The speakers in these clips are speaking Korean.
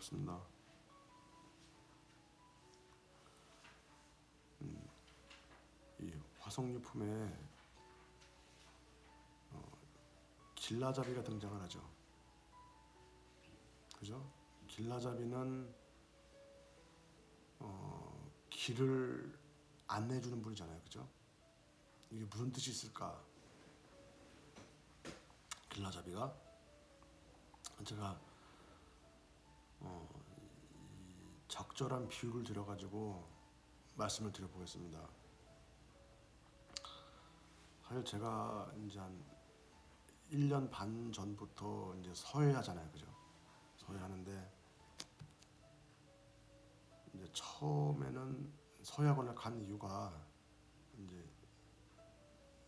반갑습니다. 이 화석유품에 길라잡이가 등장을 하죠. 그죠? 길라잡이는 길을 안내해주는 분이잖아요. 그죠? 이게 무슨 뜻이 있을까? 길라잡이가 제가 적절한 비유를 들여가지고 말씀을 드려보겠습니다. 사실 제가 이제 한 1년 반 전부터 이제 서예하잖아요. 그죠? 서예하는데 이제 처음에는 서예학원을 간 이유가 이제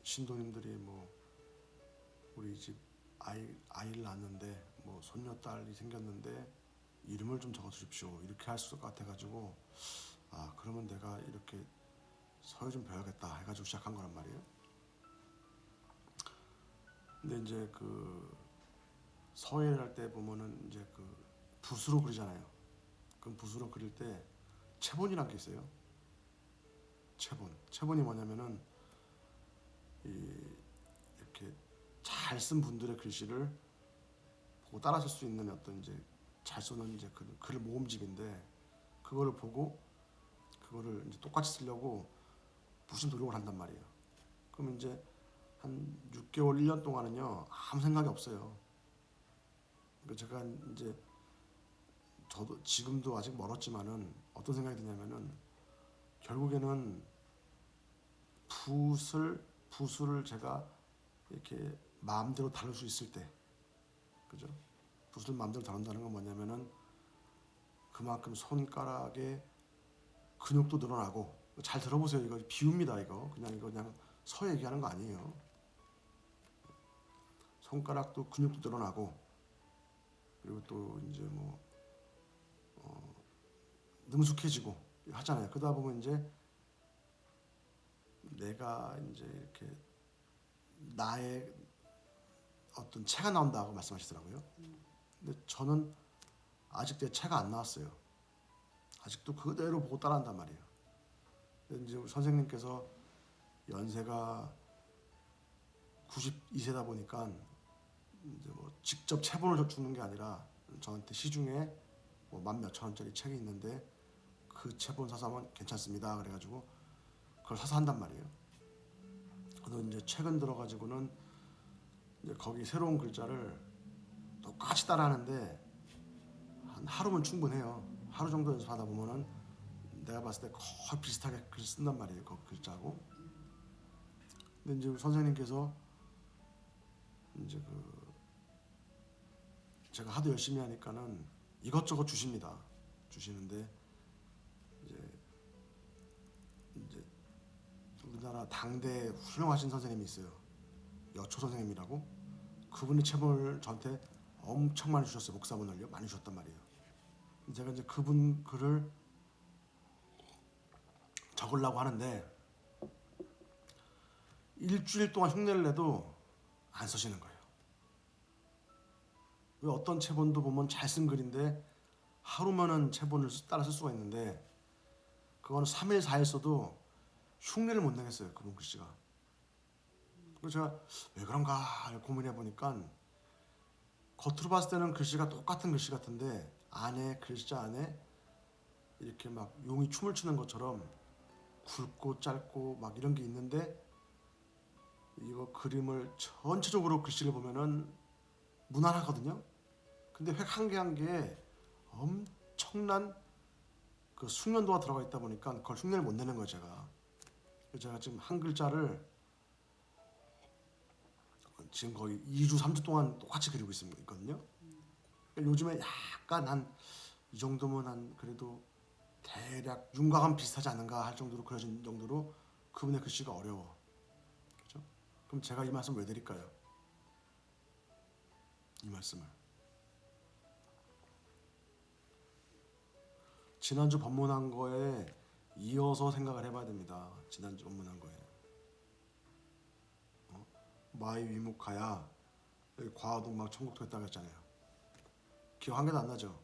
신도님들이 뭐 우리 집 아이를 낳았는데 뭐 손녀딸이 생겼는데 이름을 좀 적어 주십시오 이렇게 할 수 같아가지고 그러면 내가 이렇게 서예 좀 배워야겠다 해가지고 시작한 거란 말이에요. 근데 이제 그 서예를 할 때 보면은 이제 그 붓으로 그리잖아요. 그럼 붓으로 그릴 때 체본이란 게 있어요. 체본이 뭐냐면은 이렇게 잘 쓴 분들의 글씨를 보고 따라 쓸 수 있는 어떤 이제 잘 쓰는 이제 그 글 모음집인데 그거를 보고 그거를 이제 똑같이 쓰려고 무슨 노력을 한단 말이에요. 그럼 이제 한 6개월, 1년 동안은요 아무 생각이 없어요. 그러니까 제가 이제 저도 지금도 아직 멀었지만은 어떤 생각이 드냐면은 결국에는 붓을 제가 이렇게 마음대로 다룰 수 있을 때, 그죠? 붓을 마음대로 다룬다는 건 뭐냐면은 그만큼 손가락에 근육도 늘어나고, 잘 들어보세요. 이거 비유입니다. 이거 그냥 서 얘기하는 거 아니에요. 손가락도 근육도 늘어나고, 그리고 또 이제 뭐 능숙해지고 하잖아요. 그러다 보면 이제 내가 이제 이렇게 나의 어떤 체가 나온다고 말씀하시더라고요. 근데 저는 아직 내 체가 안 나왔어요. 아직도 그대로 보고 따라한단 말이에요. 근데 이제 우리 선생님께서 연세가 92세다 보니까 이제 뭐 직접 체본을 주는 게 아니라 저한테 시중에 뭐 10,000몇천 원짜리 책이 있는데 그 체본 사서 하면 괜찮습니다. 그래가지고 그걸 사서 한단 말이에요. 그래서 이제 최근 들어가지고는 이제 거기 새로운 글자를 똑같이 따라하는데 한 하루면 충분해요. 하루 정도 연습하다 보면은 내가 봤을 때 거의 비슷하게 글 쓴단 말이에요. 그 글자하고. 근데 이제 선생님께서 이제 그 제가 하도 열심히 하니까는 이것저것 주십니다. 주시는데 이제 우리나라 당대 훌륭하신 선생님이 있어요. 여초 선생님이라고. 그분이 책을 저한테 엄청 많이 주셨어요. 목사분을요. 많이 주셨단 말이에요. 제가 이제 그분 글을 적으려고 하는데 일주일 동안 흉내를 내도 안 쓰시는 거예요. 왜 어떤 체본도 보면 잘 쓴 글인데 하루면은 체본을 따라 쓸 수가 있는데 그거는 3일 4일 써도 흉내를 못 내겠어요. 그분 글씨가. 그래서 제가 왜 그런가 고민해 보니까 겉으로 봤을 때는 글씨가 똑같은 글씨 같은데 안에 글자 안에 이렇게 막 용이 춤을 추는 것처럼 굵고 짧고 막 이런 게 있는데 이거 그림을 전체적으로 글씨를 보면은 무난하거든요. 근데 획 한 개 한 개에 엄청난 그 숙련도가 들어가 있다 보니까 그걸 흉내를 못 내는 거예요. 제가 지금 한 글자를 지금 거의 2주 3주 동안 똑같이 그리고 있거든요. 요즘에 약간 한 이 정도면 한 그래도 대략 윤곽은 비슷하지 않은가 할 정도로 그려진 정도로 그분의 글씨가 어려워. 그렇죠? 그럼 제가 이 말씀 왜 드릴까요? 이 말씀을 지난주 법문한 거에 이어서 생각을 해봐야 됩니다. 지난주 법문한 거에 마이 위묵하야 여기 과화동막 천국도 했다고 했잖아요. 기억 한 개도 안 나죠?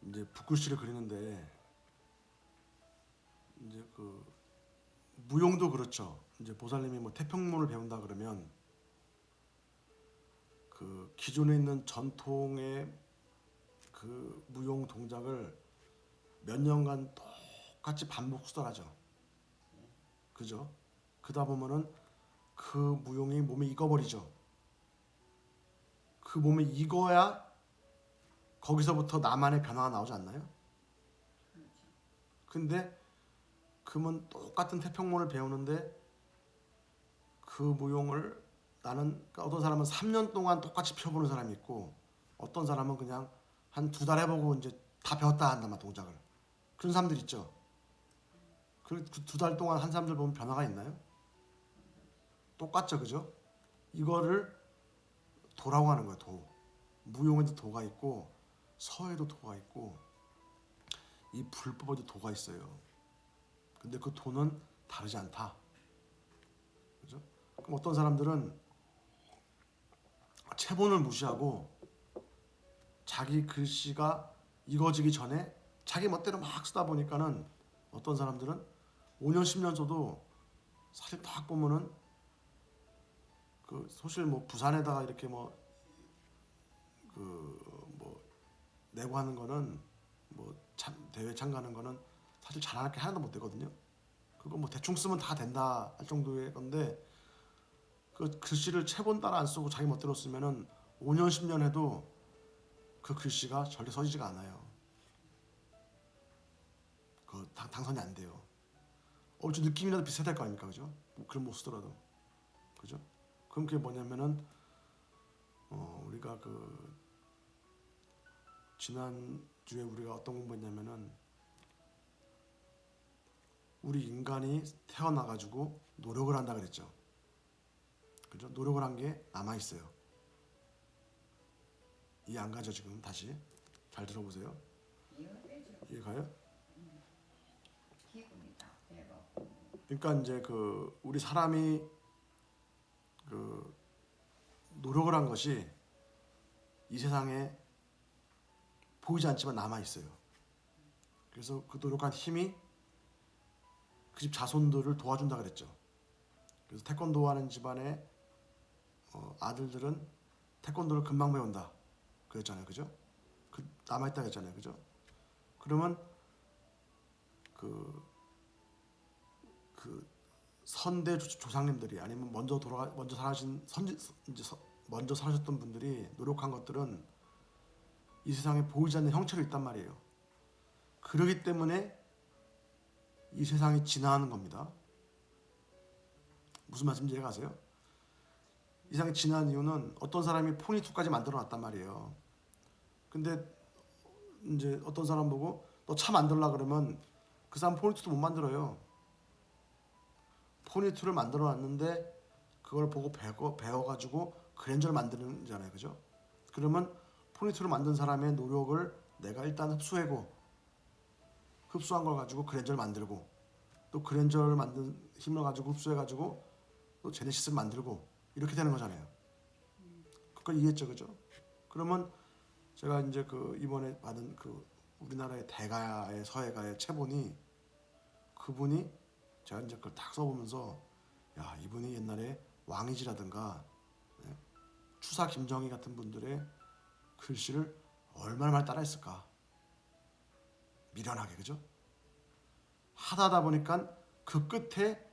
이제 붓글씨를 그리는데 이제 그 무용도 그렇죠. 이제 보살님이 뭐 태평문을 배운다 그러면 그 기존에 있는 전통의 그 무용 동작을 몇 년간 똑같이 반복 수달하죠. 그죠? 그러다 보면은 그 무용이 몸에 익어버리죠. 그 몸에 익어야 거기서부터 나만의 변화가 나오지 않나요? 근데 그러면 똑같은 태평문을 배우는데 그 무용을 나는 그러니까 어떤 사람은 3년 동안 똑같이 펴보는 사람이 있고 어떤 사람은 그냥 한 2달 해보고 이제 다 배웠다 한다만 동작을 그런 사람들 있죠. 그 2달 동안 한 사람들 보면 변화가 있나요? 똑같죠, 그죠? 이거를 도라고 하는 거예요. 도. 무용에도 도가 있고 서에도 도가 있고 이 불법에도 도가 있어요. 근데 그 도는 다르지 않다. 그죠? 그럼 어떤 사람들은 체본을 무시하고 자기 글씨가 익어지기 전에 자기 멋대로 막 쓰다 보니까는 어떤 사람들은 5년 10년 써도 사실 딱 보면은 그 사실 뭐 부산에다가 이렇게 뭐 내고 하는 거는 뭐 대회 참가하는 거는 사실 잘하는 게 하나도 못 되거든요. 그거 뭐 대충 쓰면 다 된다 할 정도의 건데 그 글씨를 체본 따라 안 쓰고 자기 멋대로 쓰면은 5년 10년 해도 그 글씨가 절대 서지지가 않아요. 그 당선이 안 돼요. 좀 느낌이라도 비슷할 거 아닙니까, 그죠? 뭐 그런 못 쓰더라도, 그죠? 그럼 그게 뭐냐면은 우리가 그 지난 주에 우리가 어떤 공부했냐면은 우리 인간이 태어나가지고 노력을 한다 그랬죠. 그죠? 노력을 한 게 남아 있어요. 이해 안 가죠 지금? 다시 잘 들어보세요. 이해 가요? 그러니까 이제 그 우리 사람이 그 노력을 한 것이 이 세상에 보이지 않지만 남아 있어요. 그래서 그 노력한 힘이 그 집 자손들을 도와준다 그랬죠. 그래서 태권도 하는 집안의 아들들은 태권도를 금방 배운다 그랬잖아요, 그죠? 그 남아 있다 그랬잖아요, 그죠? 그러면 그 선대 조상님들이 아니면 먼저 살아신 먼저 살아셨던 분들이 노력한 것들은 이 세상에 보이지 않는 형체로 있단 말이에요. 그러기 때문에 이 세상이 진화하는 겁니다. 무슨 말씀인지 이해가 가세요? 이 세상이 진화한 이유는 어떤 사람이 포니투까지 만들어 놨단 말이에요. 근데 이제 어떤 사람 보고 너 차 만들라 그러면 그 사람 포니투도 못 만들어요. 포니투를 만들어 놨는데 그걸 보고 배워가지고 그랜저를 만드는잖아요, 그죠? 그러면 포니투를 만든 사람의 노력을 내가 일단 흡수한 걸 가지고 그랜저를 만들고 또 그랜저를 만든 힘을 가지고 흡수해가지고 또 제네시스를 만들고 이렇게 되는 거잖아요. 그걸 이해했죠, 그죠? 그러면 제가 이제 그 이번에 받은 그 우리나라의 대가의 서예가의 체본이 그분이 제가 이제 그걸 딱 써보면서 야 이분이 옛날에 왕이지라든가 추사 김정희 같은 분들의 글씨를 얼마나 많이 따라했을까. 미련하게 그죠? 하다 보니까 그 끝에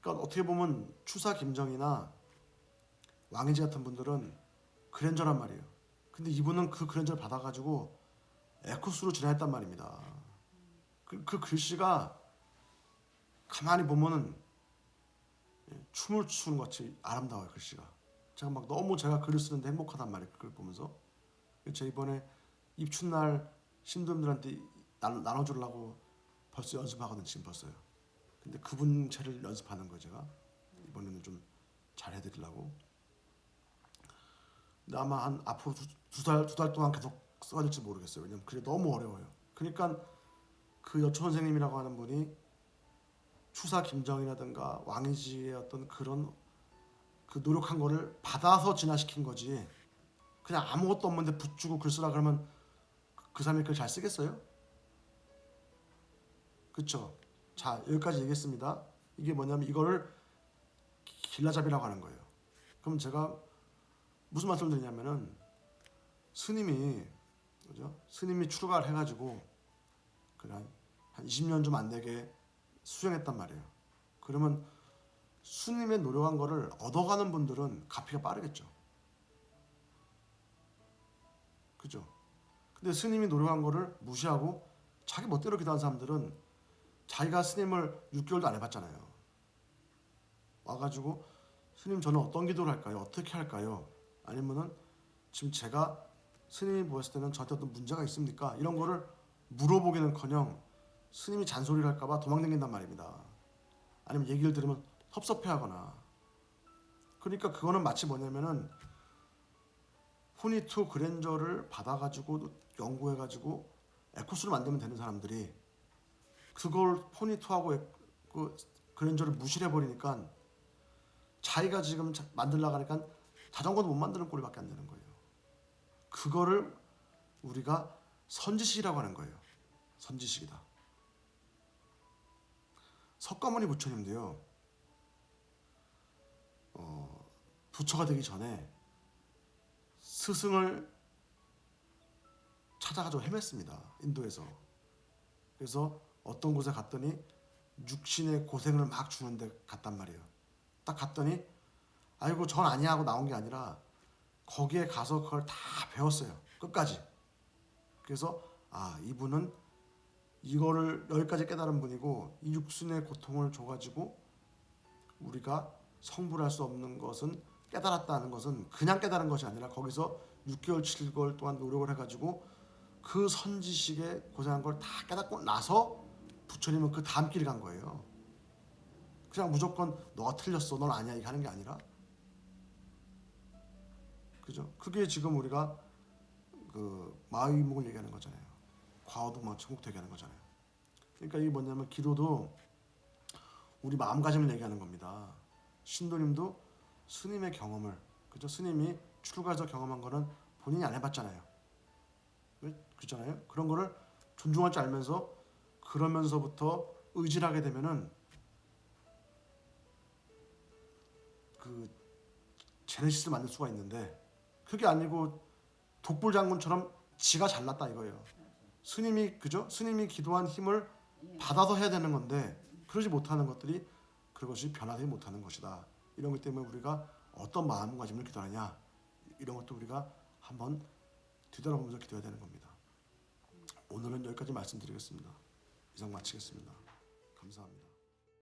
그러니까 어떻게 보면 추사 김정희나 왕이지 같은 분들은 그랜저란 말이에요. 근데 이분은 그 그랜저를 받아가지고 에쿠스로 진화했단 말입니다. 그 글씨가 가만히 보면은 춤을 추는 것 같이 아름다워요 글씨가. 제가 막 너무 제가 글을 쓰는데 행복하단 말이에요. 그걸 보면서. 제가 이번에 입춘날 신도님들한테 나눠주려고 벌써 연습하거든요. 지금 벌써요. 근데 그분 채를 연습하는 거예요. 제가 이번에는 좀 잘해드리려고. 근데 아마 한 앞으로 두 달 동안 계속 써야 될지 모르겠어요. 왜냐면 그게 너무 어려워요. 그러니까 그 여초 선생님이라고 하는 분이 추사 김정이라든가 왕이지의 어떤 그런 그 노력한 거를 받아서 진화시킨 거지. 그냥 아무것도 없는데 붙주고 글 쓰라 그러면 그 사람이 그걸 잘 쓰겠어요? 그쵸? 자, 여기까지 얘기했습니다. 이게 뭐냐면 이거를 길라잡이라고 하는 거예요. 그럼 제가 무슨 말씀을 드리냐면은 스님이 그죠? 스님이 출가를 해가지고 그냥 한 20년 좀 안 되게 수행했단 말이에요. 그러면 스님의 노력한 거를 얻어가는 분들은 갚기가 빠르겠죠. 그죠? 근데 스님이 노력한 거를 무시하고 자기 멋대로 기도한 사람들은 자기가 스님을 6개월도 안 해봤잖아요. 와가지고 스님 저는 어떤 기도를 할까요? 어떻게 할까요? 아니면은 지금 제가 스님이 보았을 때는 저한테 어떤 문제가 있습니까? 이런 거를 물어보기는커녕 스님이 잔소리를 할까봐 도망다닌단 말입니다. 아니면 얘기를 들으면 섭섭해하거나. 그러니까 그거는 마치 뭐냐면은 포니투 그랜저를 받아가지고 연구해가지고 에코스를 만들면 되는 사람들이 그걸 포니투하고 그 그랜저를 무시해 버리니까 자기가 지금 만들려고 하니까 자전거도 못 만드는 꼴밖에 안 되는 거예요. 그거를 우리가 선지식이라고 하는 거예요. 선지식이다. 석가모니 부처님도요. 부처가 되기 전에 스승을 찾아가지고 헤맸습니다. 인도에서. 그래서 어떤 곳에 갔더니 육신의 고생을 막 주는데 갔단 말이에요. 딱 갔더니 아이고 전 아니야 하고 나온 게 아니라 거기에 가서 그걸 다 배웠어요. 끝까지. 그래서 아 이분은 이거를 여기까지 깨달은 분이고 이 육신의 고통을 줘가지고 우리가 성불할 수 없는 것은 깨달았다는 것은 그냥 깨달은 것이 아니라 거기서 6개월 7개월 동안 노력을 해가지고 그 선지식에 고생한 걸 다 깨닫고 나서 부처님은 그 다음 길을 간 거예요. 그냥 무조건 너가 틀렸어 넌 아니야 이렇게 하는 게 아니라 그죠? 그게 지금 우리가 그 마의목을 얘기하는 거잖아요. 과오동만 천국 얘기하는 거잖아요. 그러니까 이게 뭐냐면 기도도 우리 마음가짐을 얘기하는 겁니다. 신도님도 스님의 경험을 그죠? 스님이 출가해서 경험한 거는 본인이 안 해봤잖아요. 그렇잖아요. 그런 거를 존중할 줄 알면서 그러면서부터 의지를 하게 되면은 그 제네시스를 만들 수가 있는데 그게 아니고 독불 장군처럼 지가 잘났다 이거예요. 스님이 그죠? 스님이 기도한 힘을 받아서 해야 되는 건데 그러지 못하는 것들이 그것이 변화되지 못하는 것이다. 이런 것 때문에 우리가 어떤 마음가짐을 기도하냐 이런 것도 우리가 한번 뒤돌아보면서 기도해야 되는 겁니다. 오늘은 여기까지 말씀드리겠습니다. 이상 마치겠습니다. 감사합니다.